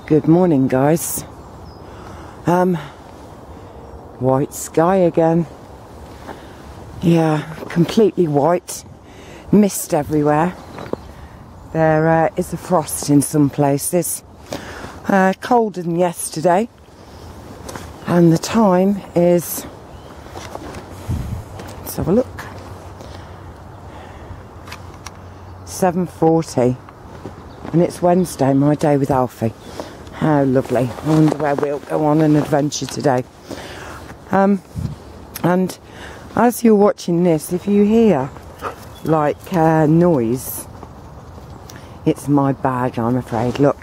Good morning, guys. White sky again. Yeah, completely white. Mist everywhere. There is a frost in some places. Colder than yesterday. And the time is... let's have a look. 7:40. And it's Wednesday, my day with Alfie. How lovely. I wonder where we'll go on an adventure today. And as you're watching this, if you hear like noise, it's my bag, I'm afraid. Look,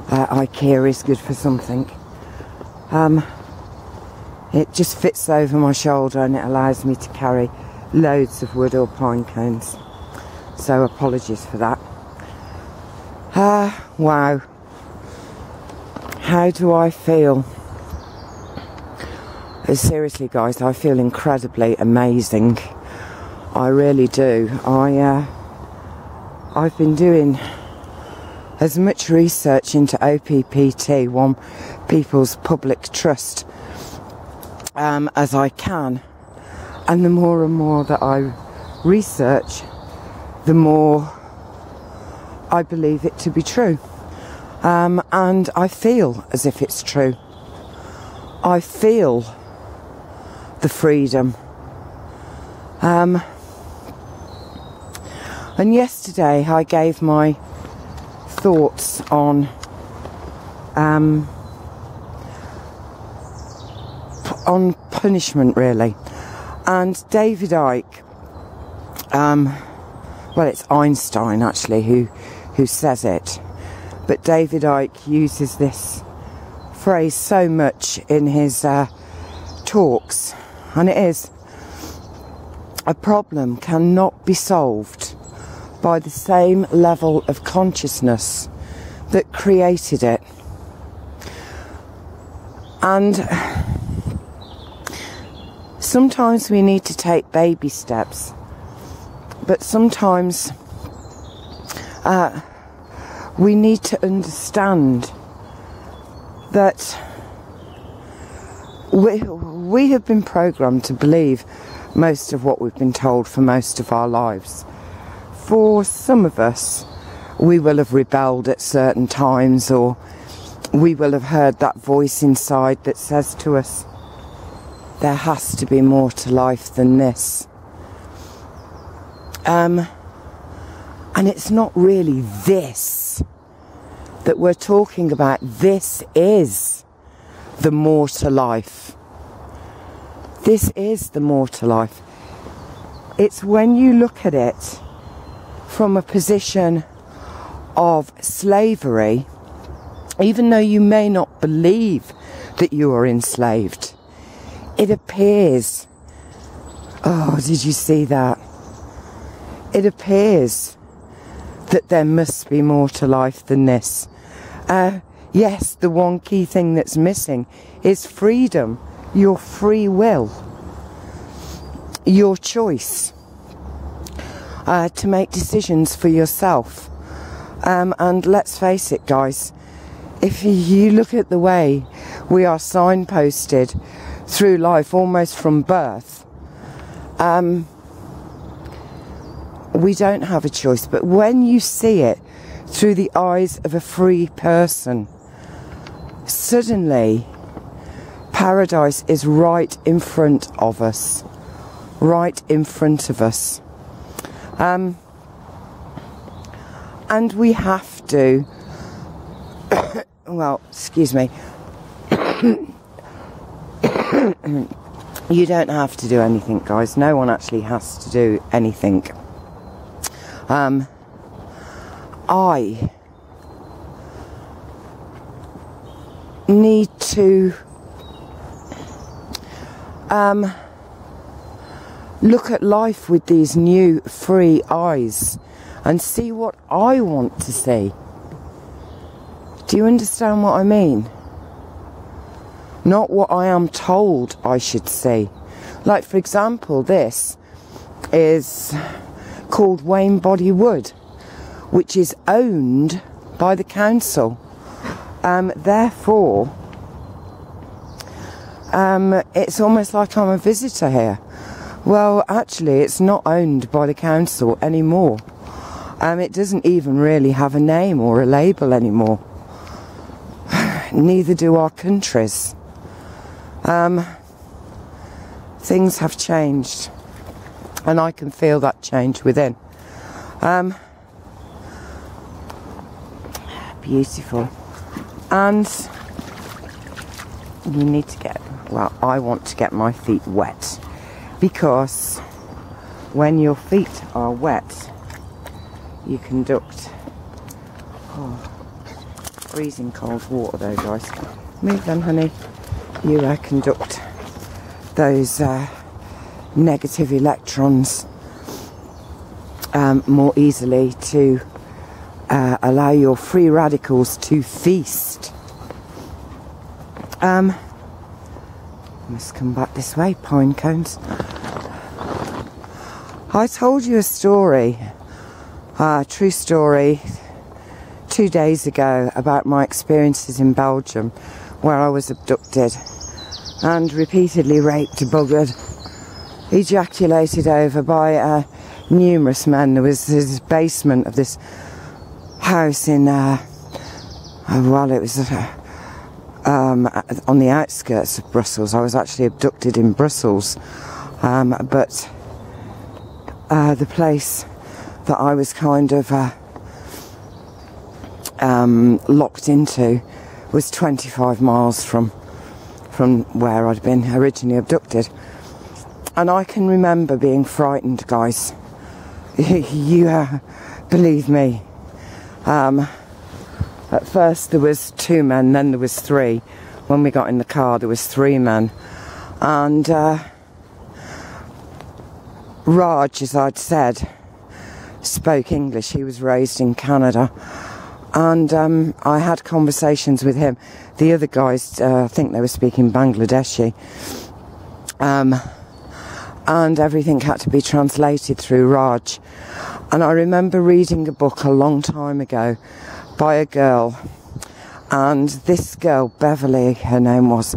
IKEA is good for something. It just fits over my shoulder and it allows me to carry loads of wood or pine cones. So apologies for that. Wow. How do I feel? Seriously, guys, I feel incredibly amazing. I really do. I've been doing as much research into OPPT, One People's Public Trust, as I can. And the more and more that I research, the more I believe it to be true. And I feel as if it's true. I feel the freedom. And yesterday I gave my thoughts on punishment, really. And David Icke, well, it's Einstein actually who says it. But David Icke uses this phrase so much in his talks, and it is: a problem cannot be solved by the same level of consciousness that created it. And sometimes we need to take baby steps, but sometimes we need to understand that we have been programmed to believe most of what we've been told for most of our lives. For some of us, we will have rebelled at certain times, or we will have heard that voice inside that says to us, there has to be more to life than this. And it's not really this that we're talking about. This is the more to life. This is the more to life. It's when you look at it from a position of slavery, even though you may not believe that you are enslaved, it appears, oh, did you see that? It appears that there must be more to life than this. Yes, the one key thing that's missing is freedom, your free will, your choice to make decisions for yourself. And let's face it, guys, if you look at the way we are signposted through life almost from birth, we don't have a choice. But when you see it through the eyes of a free person, suddenly paradise is right in front of us. Right in front of us. And we have to... well, excuse me. You don't have to do anything, guys. No one actually has to do anything. I need to look at life with these new free eyes and see what I want to see. Do you understand what I mean? Not what I am told I should see. Like, for example, this is called Wayne Body Wood, which is owned by the council. Therefore, it's almost like I'm a visitor here. Well, actually, it's not owned by the council anymore. It doesn't even really have a name or a label anymore. Neither do our countries. Things have changed, and I can feel that change within. Beautiful. And you need to get, well, I want to get my feet wet, because when your feet are wet, you conduct freezing cold water though, guys. Move then, honey. You conduct those negative electrons more easily to allow your free radicals to feast. Must come back this way, pine cones. I told you a story, true story, 2 days ago about my experiences in Belgium, where I was abducted and repeatedly raped, buggered, ejaculated over by numerous men. There was this basement of this house in, well, it was on the outskirts of Brussels. I was actually abducted in Brussels, but the place that I was kind of locked into was 25 miles from where I'd been originally abducted. And I can remember being frightened, guys. You believe me. At first there was 2 men, then there was 3. When we got in the car, there was 3 men. And Raj, as I'd said, spoke English. He was raised in Canada. And I had conversations with him. The other guys, I think they were speaking Bangladeshi. And everything had to be translated through Raj. And I remember reading a book a long time ago by a girl. And this girl, Beverly, her name was,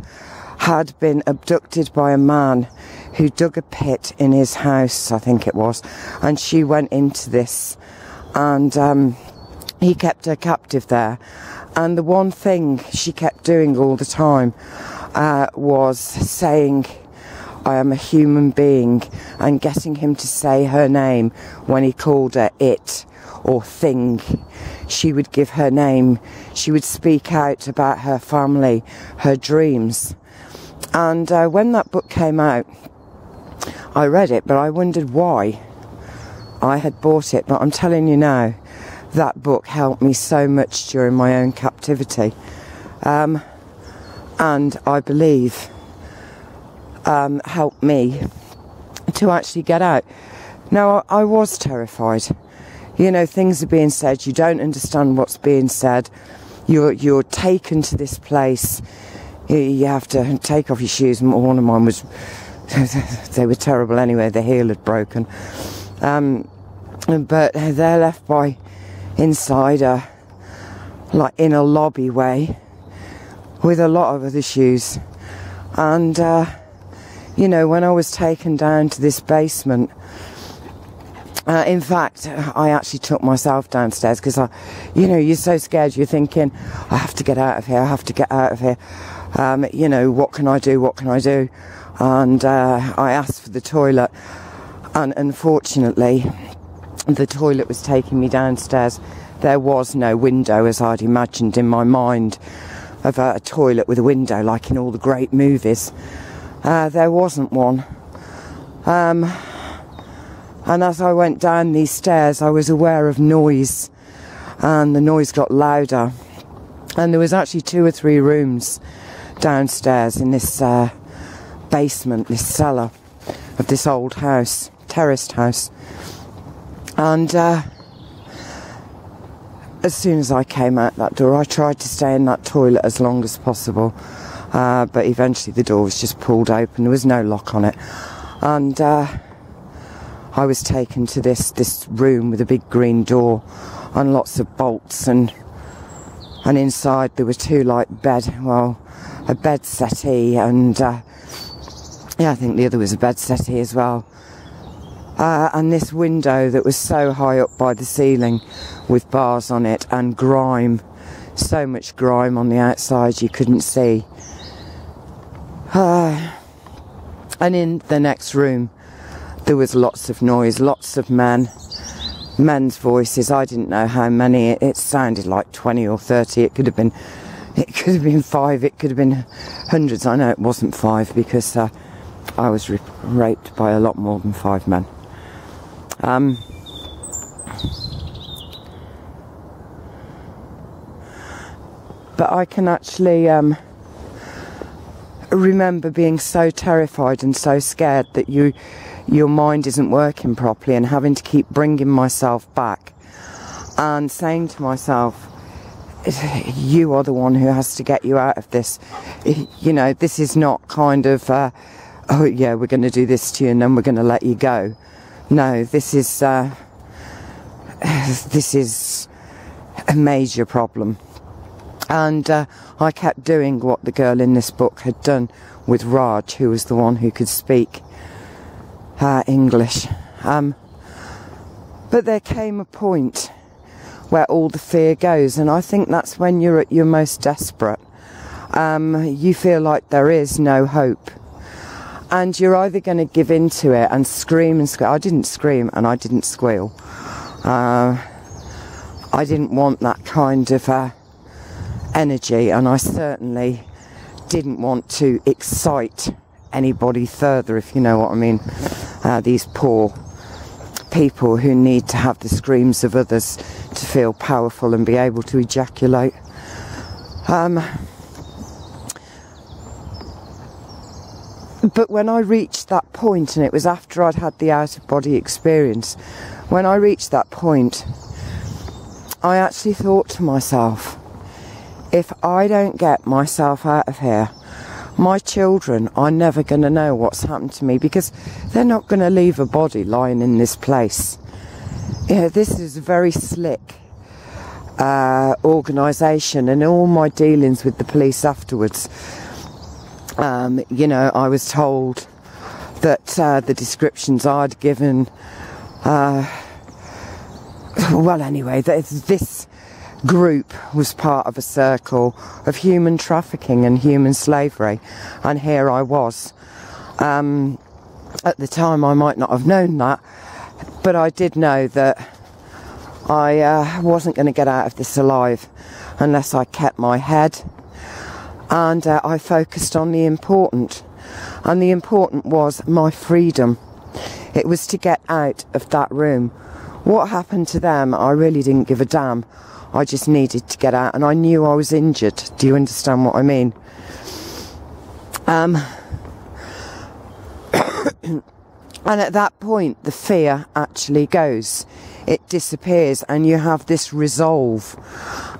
had been abducted by a man who dug a pit in his house, I think it was. And she went into this. And he kept her captive there. And the one thing she kept doing all the time was saying, I am a human being, and getting him to say her name when he called her it or thing. She would give her name. She would speak out about her family, her dreams. And when that book came out, I read it, but I wondered why I had bought it. But I'm telling you now, that book helped me so much during my own captivity. And I believe helped me to actually get out. Now, I was terrified. You know, things are being said. You don't understand what's being said. You're taken to this place. You have to take off your shoes. One of mine was, they were terrible anyway. The heel had broken. But they're left by inside like in a lobby way with a lot of other shoes. And you know, when I was taken down to this basement, in fact, I actually took myself downstairs because you know, you're so scared. You're thinking, I have to get out of here. I have to get out of here. You know, what can I do? What can I do? And I asked for the toilet, and unfortunately, the toilet was taking me downstairs. There was no window, as I'd imagined in my mind, of a toilet with a window, like in all the great movies. There wasn't one. And as I went down these stairs, I was aware of noise, and the noise got louder. And there was actually 2 or 3 rooms downstairs in this basement, this cellar of this old house, terraced house. And as soon as I came out that door, I tried to stay in that toilet as long as possible. But eventually the door was just pulled open. There was no lock on it. And I was taken to this room with a big green door and lots of bolts and and inside there were two like a bed settee, and yeah, I think the other was a bed settee as well. And this window that was so high up by the ceiling with bars on it, and grime, so much grime on the outside you couldn't see. And in the next room there was lots of noise, lots of men's voices. I didn't know how many. It sounded like 20 or 30. It could have been 5, it could have been hundreds. I know it wasn't 5 because I was raped by a lot more than 5 men. But I can actually remember being so terrified and so scared that your mind isn't working properly, and having to keep bringing myself back and saying to myself, you are the one who has to get you out of this. You know, this is not kind of oh yeah, we're going to do this to you and then we're going to let you go. No, this is a major problem. And I kept doing what the girl in this book had done with Raj, who was the one who could speak English. But there came a point where all the fear goes, and I think that's when you're at your most desperate. You feel like there is no hope, and you're either going to give in to it and scream and squeal. I didn't scream and I didn't squeal. I didn't want that kind of energy, and I certainly didn't want to excite anybody further, if you know what I mean. These poor people who need to have the screams of others to feel powerful and be able to ejaculate. But when I reached that point, and it was after I'd had the out-of-body experience, when I reached that point, I actually thought to myself, if I don't get myself out of here, my children are never going to know what's happened to me, because they're not going to leave a body lying in this place. Yeah, this is a very slick organisation, and all my dealings with the police afterwards, you know, I was told that the descriptions I'd given, well anyway, this group was part of a circle of human trafficking and human slavery, and here I was. At the time I might not have known that, but I did know that I wasn't going to get out of this alive unless I kept my head, and I focused on the important, and the important was my freedom. It was to get out of that room. What happened to them, I really didn't give a damn. I just needed to get out, and I knew I was injured. Do you understand what I mean? And at that point, the fear actually goes. It disappears, and you have this resolve.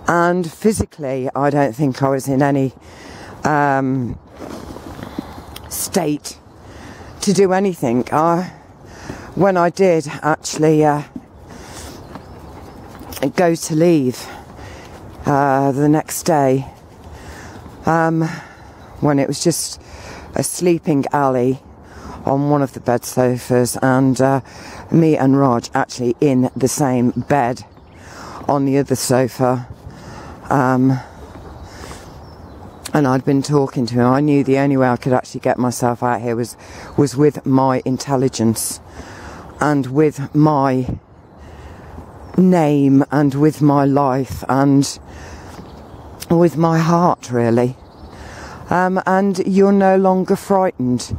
And physically, I don't think I was in any state to do anything. When I did actually go to leave the next day, when it was just a sleeping alley on one of the bed sofas, and me and Raj actually in the same bed on the other sofa, and I'd been talking to him. I knew the only way I could actually get myself out here was with my intelligence, and with my name, and with my life, and with my heart, really. And you're no longer frightened.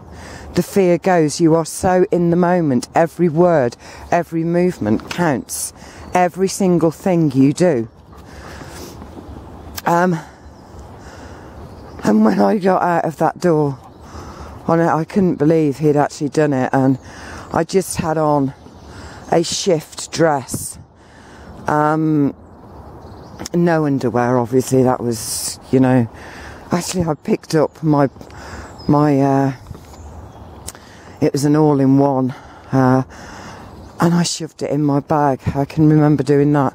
The fear goes. You are so in the moment. Every word, every movement counts. Every single thing you do. And when I got out of that door, I couldn't believe he'd actually done it, and I just had on a shift dress. No underwear, obviously. That was, you know, actually I picked up my it was an all-in-one, and I shoved it in my bag. I can remember doing that.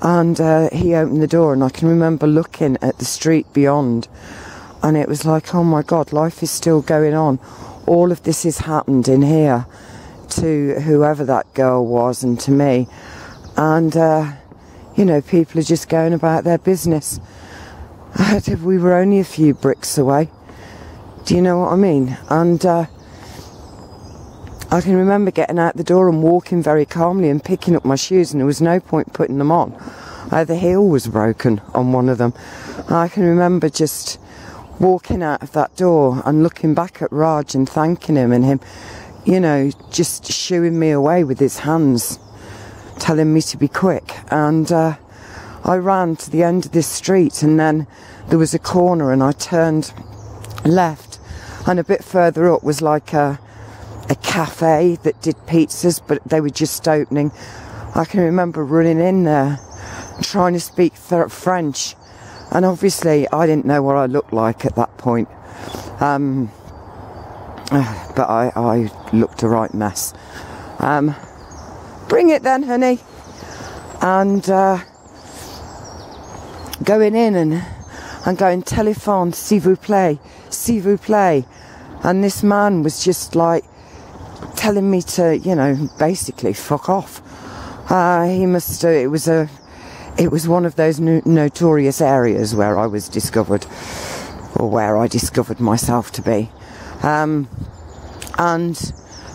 And he opened the door, and I can remember looking at the street beyond, and it was like, oh my God, life is still going on. All of this has happened in here to whoever that girl was and to me. And, you know, people are just going about their business. We were only a few bricks away. Do you know what I mean? And I can remember getting out the door and walking very calmly and picking up my shoes, and there was no point putting them on. The heel was broken on one of them. And I can remember just walking out of that door and looking back at Raj and thanking him, and him, you know, just shooing me away with his hands, telling me to be quick. And I ran to the end of this street, and then there was a corner, and I turned left, and a bit further up was like a cafe that did pizzas, but they were just opening. I can remember running in there, trying to speak French, and obviously I didn't know what I looked like at that point. But I looked a right mess. Bring it then, honey. And going in and going, téléphone, s'il vous plaît, s'il vous plaît. And this man was just like telling me to, you know, basically fuck off. He must. It was one of those notorious areas where I was discovered, or where I discovered myself to be. And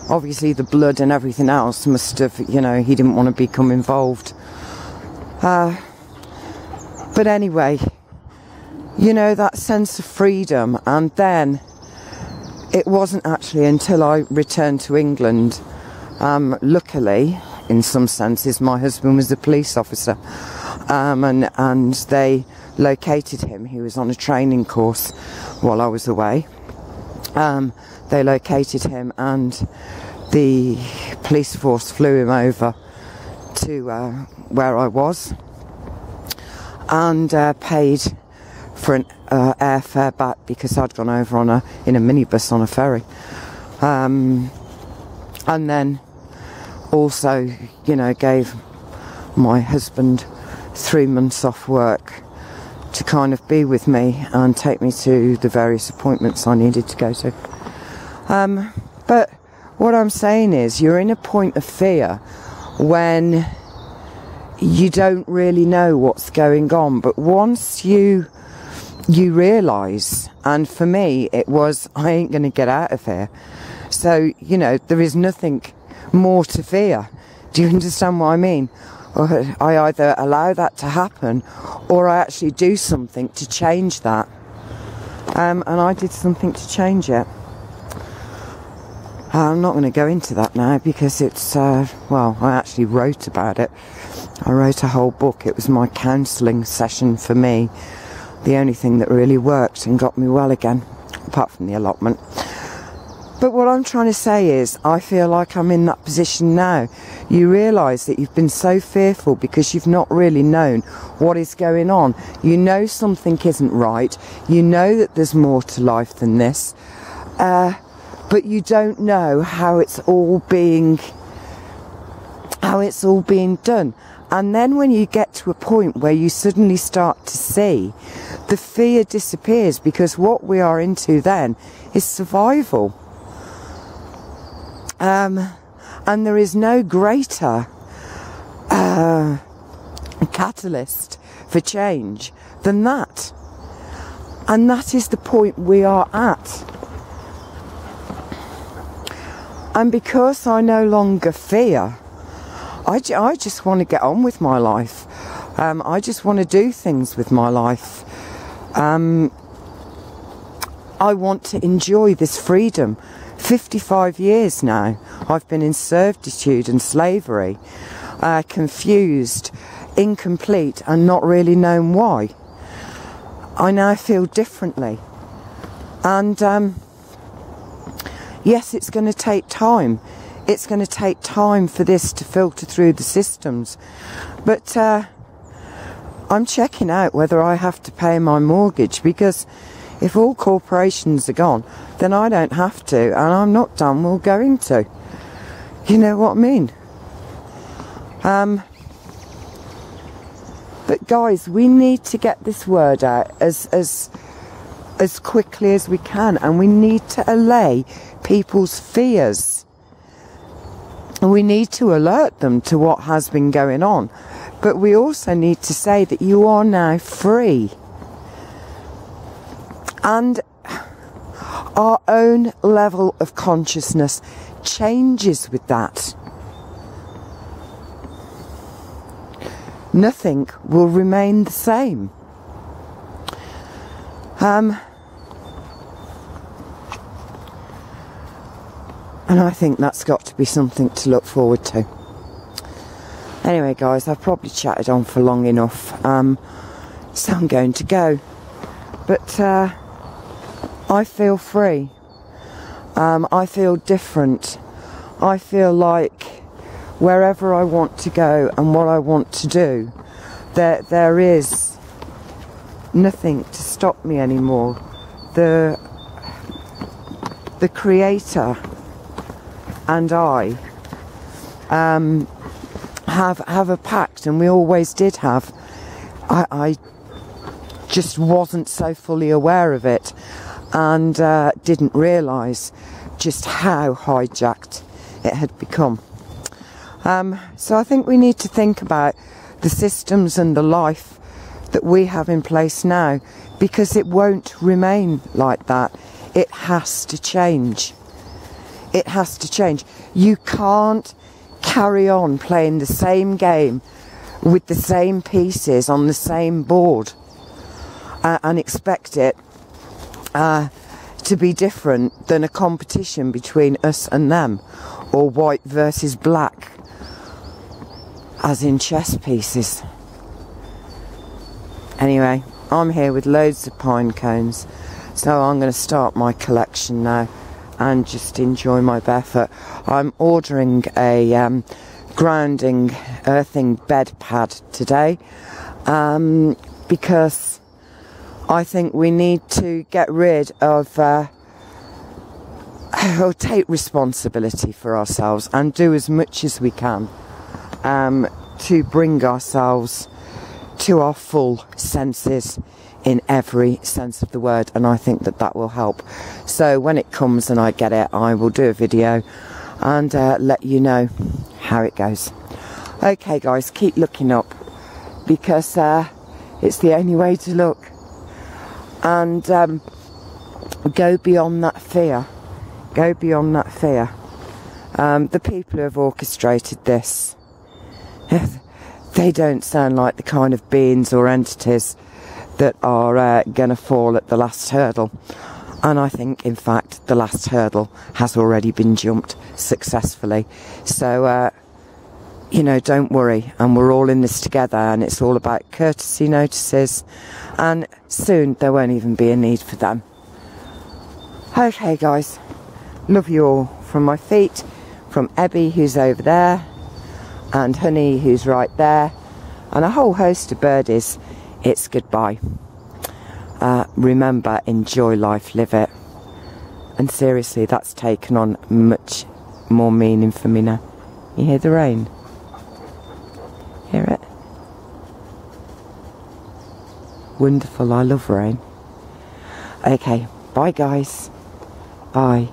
obviously the blood and everything else must have, you know, he didn't want to become involved. But anyway, you know, that sense of freedom. And then it wasn't actually until I returned to England, luckily, in some senses, my husband was a police officer, and they located him. He was on a training course while I was away. They located him, and the police force flew him over to where I was, and paid for an airfare back, because I'd gone over in a minibus on a ferry, and then also, you know, gave my husband 3 months off work to kind of be with me and take me to the various appointments I needed to go to. But what I'm saying is, you're in a point of fear when you don't really know what's going on. But once you realise, and for me it was, I ain't going to get out of here. So, you know, there is nothing more to fear. Do you understand what I mean? Or I either allow that to happen, or I actually do something to change that. And I did something to change it. I'm not going to go into that now, because it's, well, I actually wrote about it. I wrote a whole book. It was my counselling session for me. The only thing that really worked and got me well again, apart from the allotment. But what I'm trying to say is, I feel like I'm in that position now. You realise that you've been so fearful because you've not really known what is going on. You know something isn't right. You know that there's more to life than this. But you don't know how it's all being done. And then when you get to a point where you suddenly start to see, the fear disappears, because what we are into then is survival. And there is no greater catalyst for change than that. And that is the point we are at. And because I no longer fear, I just want to get on with my life. I just want to do things with my life. I want to enjoy this freedom. 55 years now I've been in servitude and slavery, confused, incomplete, and not really known why. I now feel differently. And yes, it's going to take time. It's going to take time for this to filter through the systems. But I'm checking out whether I have to pay my mortgage, because if all corporations are gone, then I don't have to, and I'm not done well going to. You know what I mean? But guys, we need to get this word out as quickly as we can, and we need to allay people's fears. And we need to alert them to what has been going on. But we also need to say that you are now free. And our own level of consciousness changes with that. Nothing will remain the same. And I think that's got to be something to look forward to. Anyway, guys, I've probably chatted on for long enough, so I'm going to go. But I feel free. I feel different. I feel like wherever I want to go and what I want to do, there is nothing to stop me anymore. The Creator and I have a pact, and we always did have. I just wasn't so fully aware of it, and didn't realise just how hijacked it had become. So I think we need to think about the systems and the life that we have in place now, because it won't remain like that. It has to change. It has to change. You can't carry on playing the same game with the same pieces on the same board and expect it to be different than a competition between us and them, or white versus black, as in chess pieces. Anyway, I'm here with loads of pine cones, so I'm going to start my collection now and just enjoy my barefoot. I'm ordering a grounding, earthing bed pad today, because I think we need to get rid of, or take responsibility for ourselves and do as much as we can to bring ourselves to our full senses in every sense of the word, and I think that that will help. So when it comes and I get it, I will do a video and let you know how it goes. Okay guys, keep looking up, because it's the only way to look, and go beyond that fear. Go beyond that fear. The people who have orchestrated this, they don't sound like the kind of beings or entities that are going to fall at the last hurdle. And I think, in fact, the last hurdle has already been jumped successfully. So, you know, don't worry. And we're all in this together, and it's all about courtesy notices. And soon there won't even be a need for them. Okay, guys. Love you all. From my feet, from Ebby, who's over there, and Honey, who's right there, and a whole host of birdies. It's goodbye. Remember, enjoy life, live it. And seriously, that's taken on much more meaning for me now. You hear the rain? Hear it? Wonderful, I love rain. Okay, bye guys. Bye.